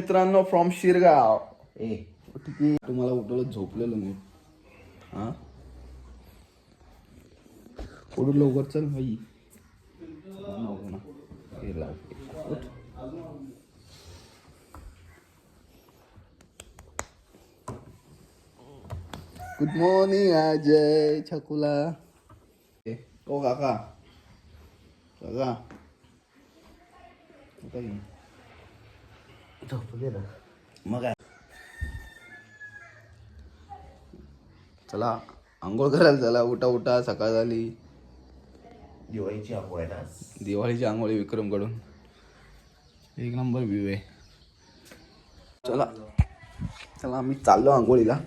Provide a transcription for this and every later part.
मित्रांनो फ्रॉम शिरगाव. तुम्हाला उठवलं झोपलेलो मी. हा उठून लवकर चल भाई. गुड मॉर्निंग अजय छकुला. ओ काका काका झोपले ना मग. चला आंघोळ करायला चला. उठा उठा सकाळ झाली. दिवाळीची आंघोळ आहे ना. दिवाळीची आंघोळी विक्रम कडून एक नंबर व्ह्यू आहे. चला चला आम्ही चाललो आंघोळीला.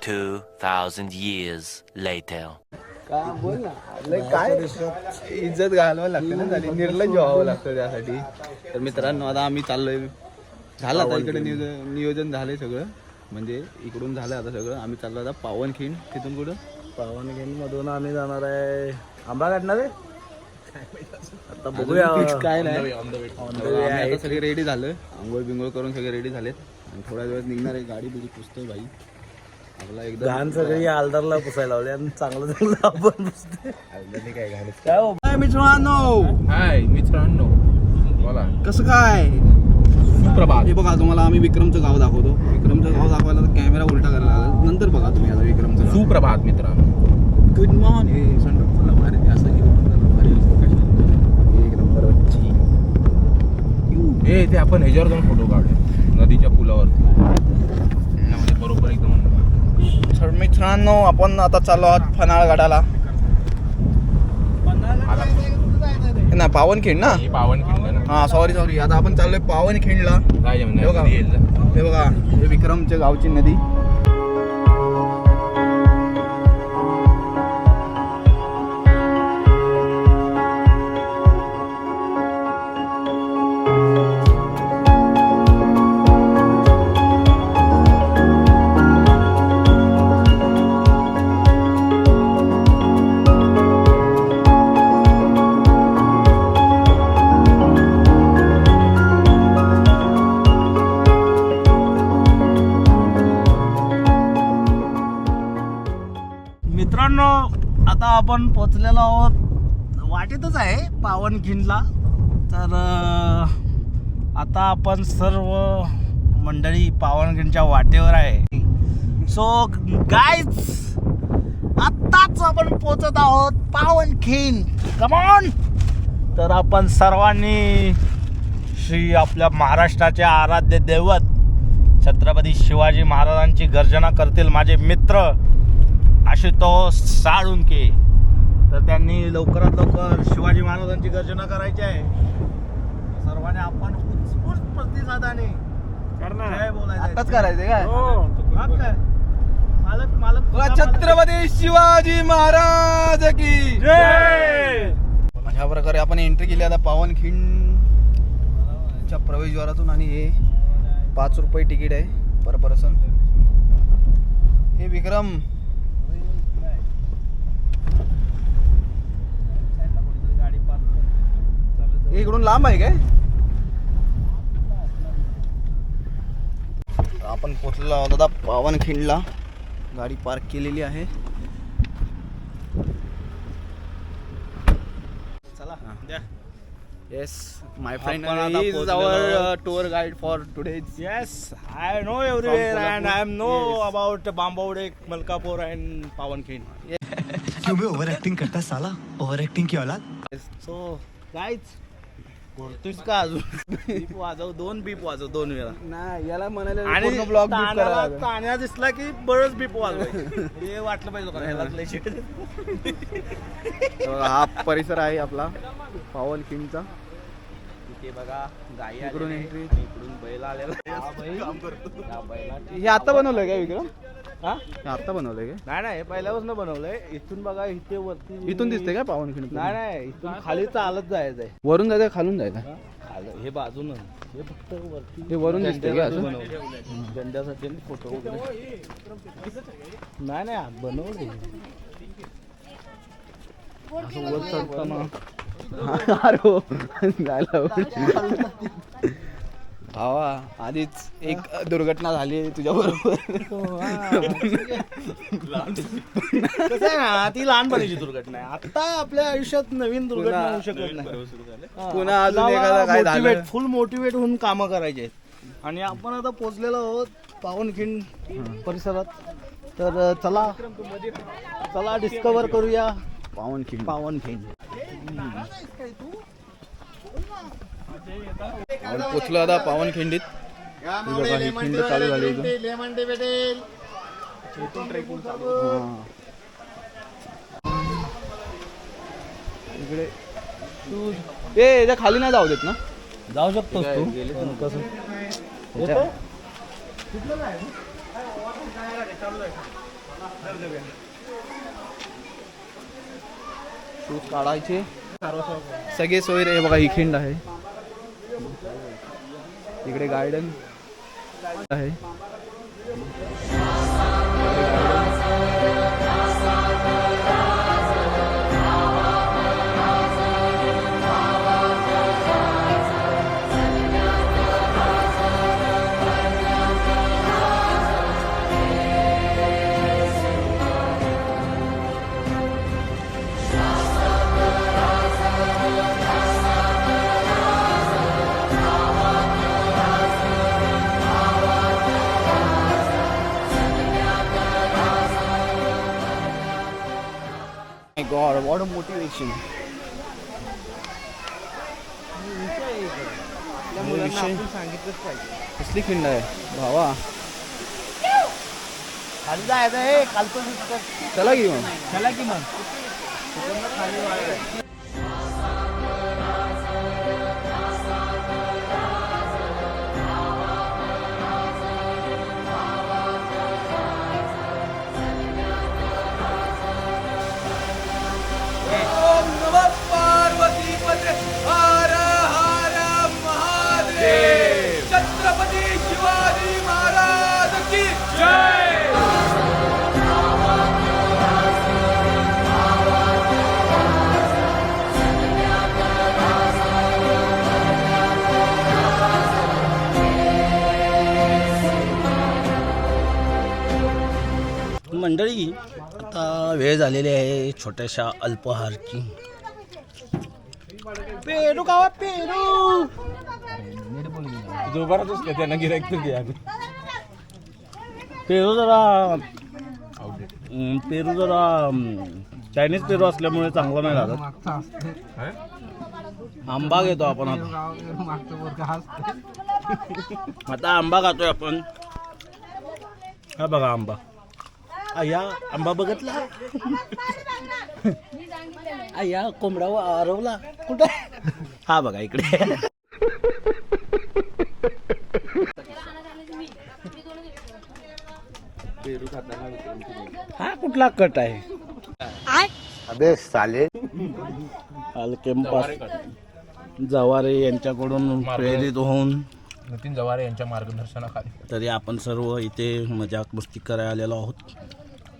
$2,000 later. का बोल ना. काय इज्जत घालवावं लागतं ना. झाली निर्लज्ज व्हावं लागतं त्यासाठी. तर मित्रांनो आता आम्ही चाललोय. झालं आता इकडे नियोजन झालंय सगळं. म्हणजे इकडून झालं आता सगळं. आम्ही चाललो आता पावनखिंड. तिथून कुठं पावनखिंड मधून आम्ही जाणार आहे आंबा काढणार आहे. आता बघूया काय नाही. आता सगळे रेडी झालं. आंघोळ बिंघोळ करून सगळे रेडी झालेत. आणि थोड्या वेळात निघणार आहे. गाडी बिडी पुसतोय भाई आपला एकदम. घाण सगळी आलदारला पुसायला लावले आणि चांगलं चांगलं आपण पुसते. काय घाण काय मित्रांनो. हाय मित्रांनो बोला. कसं काय सुप्रभात. हे बघा तुम्हाला आम्ही विक्रमचं गाव दाखवतो. विक्रमचं गाव दाखवायला तर कॅमेरा उलटा करायला लागला. नंतर बघा तुम्ही आता विक्रमचं गाव. सुप्रभात मित्रांनो. Good morning. सनरूफ फुल भारी असं एक नंबर वरची. हे ते आपण ह्याच्यावर जाऊन फोटो काढू नदीच्या पुलावरती. म्हणजे बरोबर एकदम. तर मित्रांनो आपण आता चाललो आहोत फनाळ घाटाला. ना पावनखिंड ना. पावनखिंड ना. हा सॉरी आता आपण चाललोय पावनखिंडला. म्हणजे हे बघा हे विक्रमच्या गावची नदी. मित्रांनो आता आपण पोचलेलो आहोत. वाटेतच आहे पावनखिंडला. तर आता आपण सर्व मंडळी पावनखिंडच्या वाटेवर आहे. सो गाईज आत्ताच आपण पोचत आहोत पावनखिंड. Come on. तर आपण सर्वांनी श्री आपल्या महाराष्ट्राचे आराध्य दैवत छत्रपती शिवाजी महाराजांची गर्जना करतील माझे मित्र आशुतोष साळुंके. तर त्यांनी लवकरात लवकर शिवाजी महाराजांची गर्जना करायची आहे. सर्वांनी आपण उत्स्फूर्त प्रतिसादाने आताच करायचंय काय. मालक छत्रपती शिवाजी महाराज की जय. अशा प्रकारे आपण एंट्री केली आता पावनखिंडच्या प्रवेशद्वारातून. आणि हे 5 रुपये तिकीट आहे पर पर्सन. हे विक्रम इकडून लांब आहे काय. आपण पोचलेलो आहोत आता पावनखिंडला. गाडी पार्क केलेली आहे. चला द्या. येस माय फ्रेंड आपण आता इज पोहोचलेलो आवर आहोत. Tour guide for today's. Yes, I know everywhere From and I know Yes. about Bambaude, Malkapur and Pawankhand. क्यों बे ओवर एक्टिंग करता है साला. ओवर एक्टिंग की औलाद. So guys, बोलतोयस का अजून? बीप वाजव, 2 बीप वाजव 2 वेळा. नाही याला म्हणाले आणि पूर्ण ब्लॉग बीप करायला तान्याला लागेल. तान्या दिसला की बरंच बीप वाजवायचं. हे वाटलं पाहिजे लोकांना ह्याला लय shit. तर हा परिसर आहे आपला पावनखिंडचा. इथे बघा गाई इकडून आलेल्या entry. आहेत. इकडून बैल आलेला आहे. हा बैल. या बैलाची हे आता बनवलंय काय विक्रम. हा हे आता बनवलंय काय. नाही नाही पहिल्यापासून बनवलंय. इथून बघा इथे वरती इथून दिसते काय पावनखिंड. नाही नाही इथून खाली चालत जायचंय. वरून जायचं खालून जायचं. हे बाजून हे फक्त वरती हे वरून दिसते का असं. झेंड्यासाठी फोटो वगैरे नाही बनवले. असं वर चढताना अरे हो जायला भावा आधीच एक दुर्घटना झाली तुझ्या बरोबर. कसं आहे ना, ती लहानपणीची दुर्घटना आहे. आता आपल्या आयुष्यात नवीन दुर्घटना होऊ शकत नाही. पुन्हा अजून एखादा काय झालं फुल मोटिवेट होऊन कामं करायचे आहेत. आणि आपण आता पोहोचलेलो आहोत पावनखिंड परिसरात. तर चला डिस्कवर करूया पावनखिंड. पावनखिंड. आपण पोचलो आता पावनखिंडीत. ही बघा ही खिंड चालू झाली इथून. इकडे याच्या खाली नाही जाऊ देत ना. जाऊ शकतोस तू. कसं शूज काढायचे सगळे सोय रे. बघा ही खिंड आहे. इकडे गार्डन आहे. My God, what a motivation. सांगितलंच पाहिजे. कसली खिंड आहे भावा. खाली जायचं आहे. खालचं दिसतं. चला की मग. चला की मग. छत्रपती शिवाजी महाराज की जय. मंडळी आता वेळ झालेली आहे छोट्याशा अल्पहारची. पेरू गावा पेरू. जोपर्यंतच का त्यांना गिरायक तर द्या. पेरू जरा चायनीज पेरू असल्यामुळे चांगला नाही लागत. आंबा घेतो आपण आता आंबा खातोय आपण. हा बघा आंबा. अय्या आंबा बघितला. अय्या कोंबडा आरवला कुठे. हा बघा इकडे. हा कुठला कट आहे. अबे साले. अल्केम्पास जवारे यांच्याकडून प्रेरित होऊन नितीन जवारे यांच्या मार्गदर्शनाखाली तरी आपण सर्व इथे मजाक मस्ती करायला आलेलो आहोत.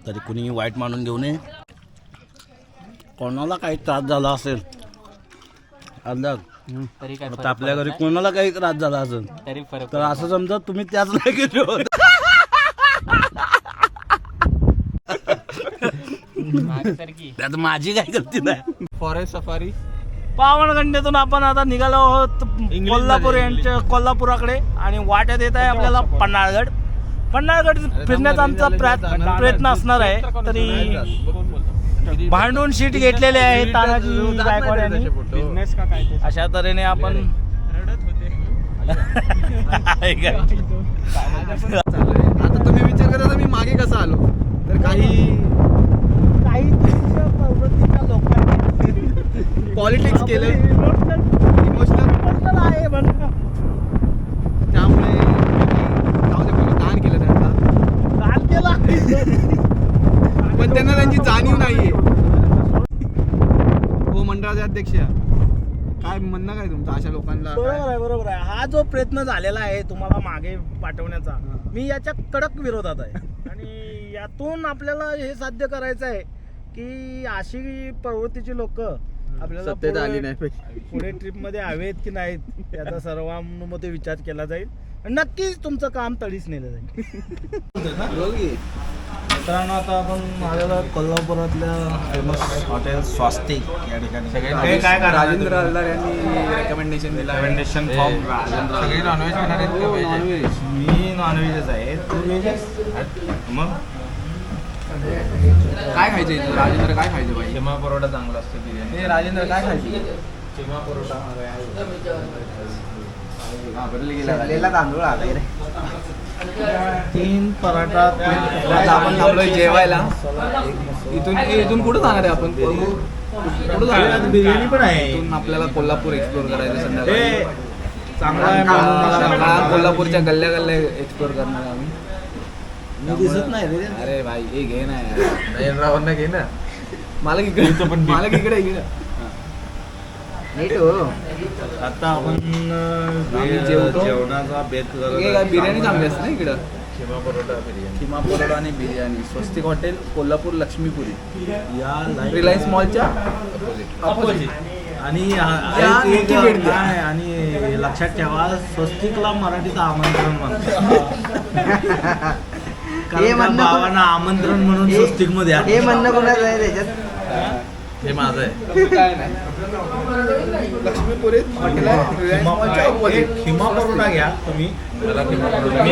तरी कुणी वाईट मानून घेऊ नये. कोणाला काही त्रास झाला असेल आता आपल्या घरी कोणाला काही त्रास झाला असेल तर असं समजा तुम्ही त्याच लागेल होत. त्यात माझी काही गलती नाही. Forest safari. पावनखिंडीतून आपण आता निघालो आहोत कोल्हापुराकडे. आणि वाट्यात येत आहे आपल्याला पन्हाळगड. फिरण्याचा आमचा प्रयत्न असणार आहे. तरी भांडून शीट घेतलेले आहे तानाजी गायकवाड यांनी. अशा तऱ्हेने आपण आता तुम्ही विचार करा मी मागे कसा आलो. तर काही पॉलिटिक्स केलं. इमोशनल आहे त्यामुळे दान केलं त्यांना. पण त्यांना त्यांची जाणीव नाहीये. हो मंडळाचे अध्यक्ष काय म्हणणं काय तुमचं अशा लोकांना. बरोबर आहे. हा जो प्रयत्न झालेला आहे तुम्हाला मागे पाठवण्याचा मी याच्या कडक विरोधात आहे. आणि यातून आपल्याला हे साध्य करायचं आहे की अशी प्रवृत्तीची लोक आपल्याला सत्यता आली नाही पुढे ट्रिप मध्ये हवेत की नाहीत याचा सर्वांमध्ये विचार केला जाईल आणि नक्कीच तुमचं काम तडीच नेलं जाईल. मित्रांनो आता आपण आलेलो कोल्हापुरातल्या फेमस हॉटेल स्वास्तिक या ठिकाणी. हे काय करा राजेंद्र हलदार यांनी रेकमेंडेशन दिलं. रेकमेंडेशन फॉर्म सगळे नॉनव्हेज खाणार आहेत का veg आहेत? मी नॉनव्हेजच आहे, तू व्हेज मग काय खायचं इथं? राजेंद्र काय खायचं पाहिजे? खिमा परोठा चांगला असतो बिर्याणी. हे राजेंद्र काय खायचं? खिमा परोठा गेला तांदूळ आलाय रे. 3 पराठा आता आपण थांबलोय जेवायला. इथून कुठं जाणार आहे आपण? कुठं जाणार? बिर्याणी पण आहे. इथून आपल्याला कोल्हापूर एक्सप्लोर करायचं संध्याकाळी. चांगला आहे. कोल्हापूरच्या गल्ल्या गल्ल्या एक्सप्लोर करणार आम्ही. मी दिसत नाही रे. अरे भाई हे घे ना यार. नयनरावांना घे ना. मला इकडे घे ना. नीट हो. आता आपण आम्ही जेवतो. जेवणाचा बेत हे काय बिर्याणी चांगली असते ना इकडं. खिमा परोठा बिर्याणी. खिमा परोठा आणि बिर्याणी. स्वस्तिक हॉटेल कोल्हापूर लक्ष्मीपुरी. या रिलायन्स मॉलच्या अपोजिट. आणि नक्की भेट द्या. आणि लक्षात ठेवा, स्वस्तिकला मराठीत आमंत्रण म्हणतात. कारण त्या भावांना आमंत्रण म्हणून स्वस्तिक मध्ये हे म्हणणं कोणाचं आहे त्याच्यात? हे माझं आहे. काय नाही. लक्ष्मीपुरीत हॉटेल आहे. रिलायन्स मॉलच्या opposite. खिमा परोठा घ्या तुम्ही. मला खिमा परोठा. मी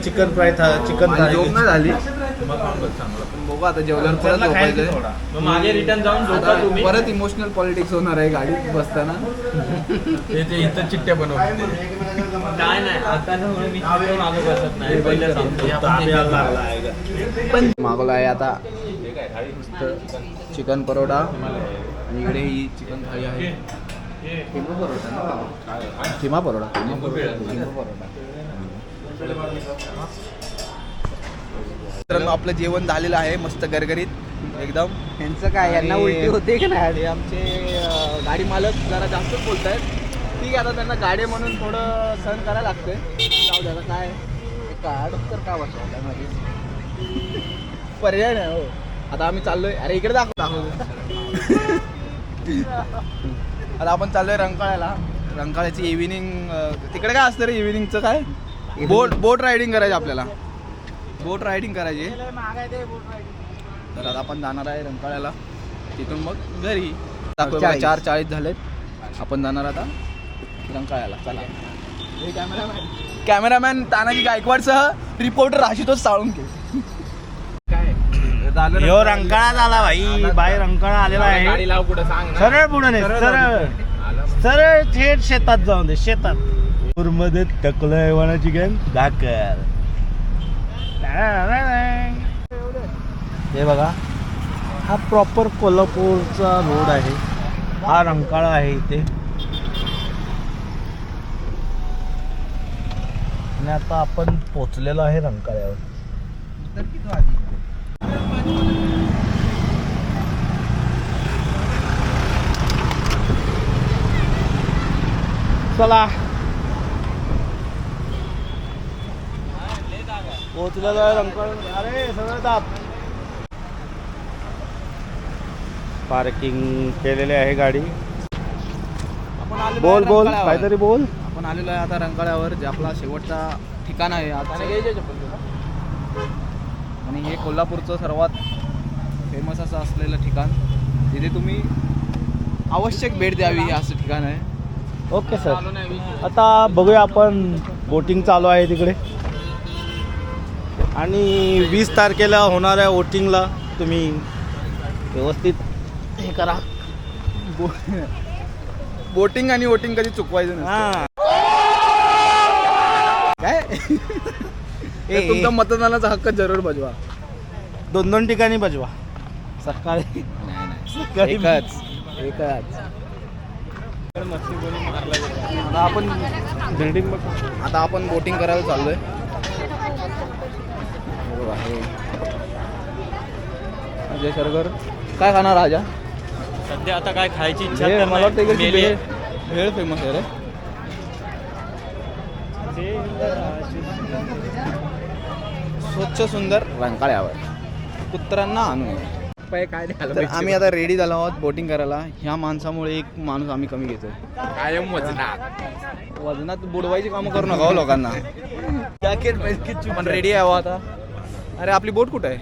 चिकन फ्राय चिकन माझी झोप नाही झाली. खिमा परोठा चांगला. बघू आता जेवल्यावर परत झोपायचंय. मागे रिटर्न जाऊन झोपा तुम्ही. परत इमोशनल पॉलिटिक्स होणार आहे गाडीत बसताना. ते इथं चिट्ट्या बनवते. काय नाही आता मी मागे बसत नाही. पहिलं पण मागवला आहे आता चिकन परोठा आणि इकडे ही चिकन थाळी आहे. खिमा परोठा ना? खिमा परोठा. मित्रांनो आपलं जेवण झालेलं आहे मस्त गरगरीत एकदम. यांचं काय, यांना उलटी होते की नाही? आणि आमचे गाडी मालक जरा जास्तच बोलत आहेत. ठीक आहे आता त्यांना गाडी म्हणून थोडं सहन करायला लागतंय. जाऊ द्या काय काढत तर का बसवला मध्ये? पर्याय नाही हो. आता आम्ही चाललोय. अरे इकडे दाखव. आता आपण चाललोय रंकाळ्याला. रंकाळ्याची इव्हिनिंग तिकडे काय असतं रे इव्हिनिंगचं काय? बोट रायडिंग करायची आपल्याला. बोट रायडिंग करायची. तर आता आपण जाणार आहे रंकाळ्याला. तिथून मग घरी. 4:40 झालेत. आपण जाणार आता रंकाळ्याला. चला. कॅमेरामॅन तानाजी गायकवाडसह रिपोर्टर आशुतोष साळुंके. ह्यो रंकाळा झाला भाई. बाहेर रंकाळा आलेला आहे. गाडी लाव कुठं सांग ना. सरळ पुढे नाही, सरळ थेट शेतात जाऊन दे. शेतात मध्ये टकलंय वनाची गॅन दाखल. हे बघा, हा प्रॉपर कोल्हापूरचा रोड आहे. हा रंकाळा आहे इथे. आणि आता आपण पोचलेलो आहे रंकाळ्यावर. चला पोचलेलो आहे रंकाळ्यावर. अरे सगळं दाब. पार्किंग केलेली आहे गाडी. बोल बोल काहीतरी बोल. आपण आलेलो आहे आता रंकाळ्यावर, जे आपला शेवटचा ठिकाण आहे आता. आणि हे कोल्हापूरचं सर्वात फेमस असं असलेलं ठिकाण, जिथे तुम्ही आवश्यक भेट द्यावी हे असं ठिकाण आहे. Okay sir. आता बघूया आपण. बोटिंग चालू आहे तिकडे. आणि 20 तारखेला होणाऱ्या वोटिंगला तुम्ही व्यवस्थित हे करा. बोटिंग आणि वोटिंग कधी चुकवायचं नसतं. काय हे तुमचा मतदानाचा हक्क जरूर बजवा. 2 ठिकाणी बजवा. सकाळी एकच. आता आपण बोटिंग करायला चाललोय. अजय सरगर काय खाणार राजा? सध्या आता काय खायची इच्छा भेळ, तर मला वाटतं नाही. इकडची भेळ भेळ फेमस आहे रे. स्वच्छ सुंदर रंकाळ्यावर कुत्रांना आणून पाय काय नाही तर आम्ही आता रेडी झालो आहोत बोटिंग करायला. ह्या माणसामुळे एक माणूस आम्ही कमी घेतोय. कायम वजनात. वजनात बुडवायची कामं करू नका हो लोकांना. पण रेडी आहे हो आता. अरे आपली बोट कुठं आहे?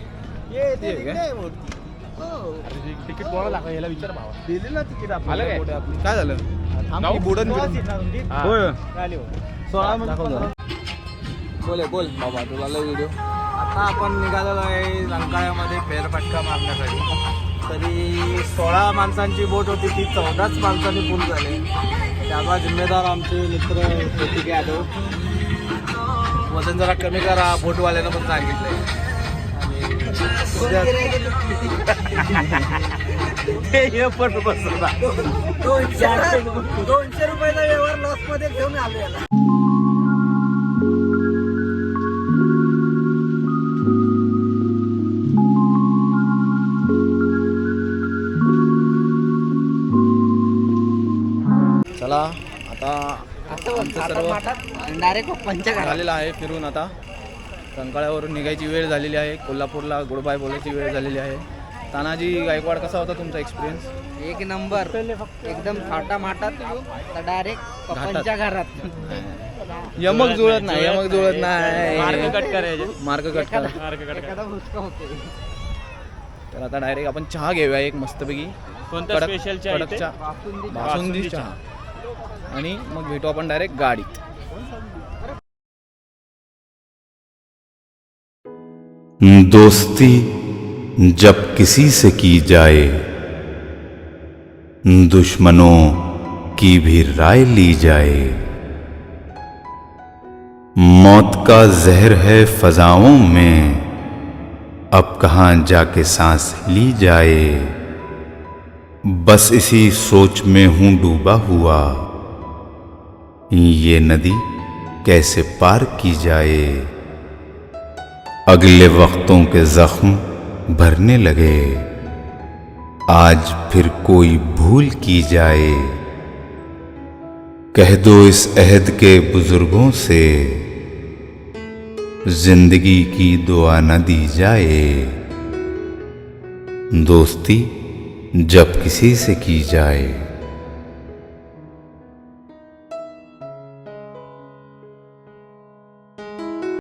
ती आहे काय? तिकीट कोणाला लागलं याला विचार भावा. दिली ना तिकीट आलं काय? बोट आहे आपली. काय झालं? जाऊ? बुडन होय. बोल बाबा तुला व्हिडिओ. आता आपण निघालेलो आहे रंकाळ्यामध्ये फेरफटका मारण्यासाठी. तरी 16 माणसांची बोट होती ती 14च माणसांनी फुल झाले. त्याचा जिम्मेदार आमचे मित्र प्रतीक यादव. वजन जरा कमी करा बोटवाल्यानं पण सांगितलंय. हे पण बसला 200 रुपयाचा व्यवहार लॉस मध्ये घेऊन आलो याला. चला आता आमचं सर्व डायरेक्ट पंचकार झालेलं आहे. फिरून आता रंकाळ्यावरून निघायची वेळ झालेली आहे. कोल्हापूरला गुड बाय बोलायची वेळ झालेली आहे. तानाजी गायकवाड कसा होता तुमचा एक्सपिरियन्स? एक नंबर एकदम थाटा माटात डायरेक्ट पप्पांच्या घरात. यमक जुळत नाही. यमक जुळत नाही. मार्ग कट करायचे. मार्ग कट करा. एखादा हुसका होते. तर आता डायरेक्ट आपण चहा घेऊया एक मस्तपैकी. कोणता स्पेशल चहा कडक इथे? चहा. बासुंदी चहा. आणि मग भेटू आपण डायरेक्ट गाडीत. दोस्ती जब किसी से की जाए, दुश्मनों की भी राय ली जाए, मौत का जहर है फजाओं में, अब कहाँ जाके सांस ली जाए, बस इसी सोच में हूं डूबा हुआ, ये नदी कैसे पार की जाए। अगले वक्तों के जख्म भरने लगे, आज फिर कोई भूल की जाए, कह दो इस अहद के बुजुर्गों से, जिंदगी की दुआ न दी जाए, दोस्ती जब किसी से की जाए।